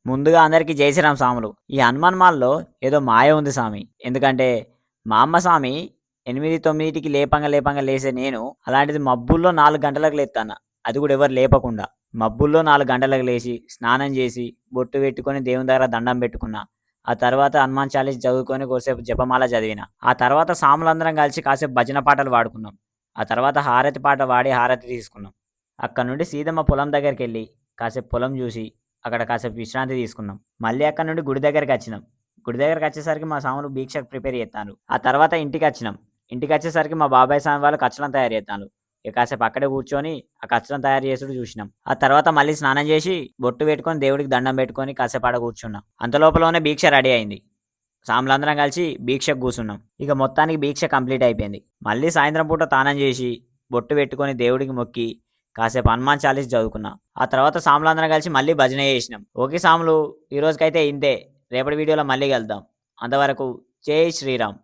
ముందుగా అందరికీ జై శ్రీరామ్ సాములు. ఈ హనుమాన్ మాల్‌లో ఏదో మాయ ఉంది సామి. ఎందుకంటే, మా అమ్మ సామి 8, 9కి లేపంగా లేసే నేను, అలాంటిది మబ్బుల్లో 4 గంటలకు లేత్తాన్న. అది గూడా ఎవరు లేపకుండా. మబ్బుల్లో 4 గంటలకు లేసి, స్నానం జేసి, బొట్టు పెట్టుకొని దేవుని దగ్గర దండం పెట్టుకున్నా. ఆ తర్వాత హనుమాన్ చాలీస్ చదువుకొని కొద్దిసేపు జపమాల చదివిన. ఆ తర్వాత సాములందరం కలిసి కాసేపు భజన పాటలు పాడుకున్నాం. ఆ తర్వాత హారతి పాట పాడి హారతి తీసుకున్నాం. అక్కడి నుండి సీదా మా పొలం దగ్గరికెళ్ళి, కాసేపు పొలం జూసి అక్కడ కాసేపు విశ్రాంతి తీసుకున్నాం. మళ్ళీ అక్కడి నుండి గుడి దగ్గరికచ్చినాం. గుడి దగ్గరికచ్చేసరికి మా సాములు దీక్షకు ప్రిపేర్ జేత్తాండ్రు. ఆ తర్వాత ఇంటికచ్చినాం. ఇంటికచ్చేసరికి మా బాబాయ్ స్వామి వాళ్ళు కచ్చలం తయారు జేత్తాండ్రు. ఇక కాసేపు అక్కడే కూర్చొని ఆ కచ్చలం తయారు చేసుడు చూసినాం. ఆ తర్వాత మళ్ళీ స్నానం చేసి, బొట్టు పెట్టుకొని దేవుడికి దండం పెట్టుకొని కాసేపు ఆడ కూర్చున్నాం. అంతలోపలనే దీక్ష రెడీ అయింది. సాములందరం కలిసి దీక్షకు కూసున్నాం. ఇక మొత్తానికి దీక్ష కంప్లీట్ అయిపోయింది. మళ్ళీ సాయంత్రం పూట తానం చేసి, బొట్టు పెట్టుకొని దేవుడికి మొక్కి, కాసేపు హనుమాన్ చాలీస్ చదువుకున్నా. ఆ తర్వాత సాములందరం కలిసి మళ్ళీ భజన చేసినాం. ఓకే సాములు, ఈ రోజుకైతే ఇంతే. రేపటి వీడియోలో మళ్ళీ కలుద్దాం. అంతవరకు జై శ్రీరామ్.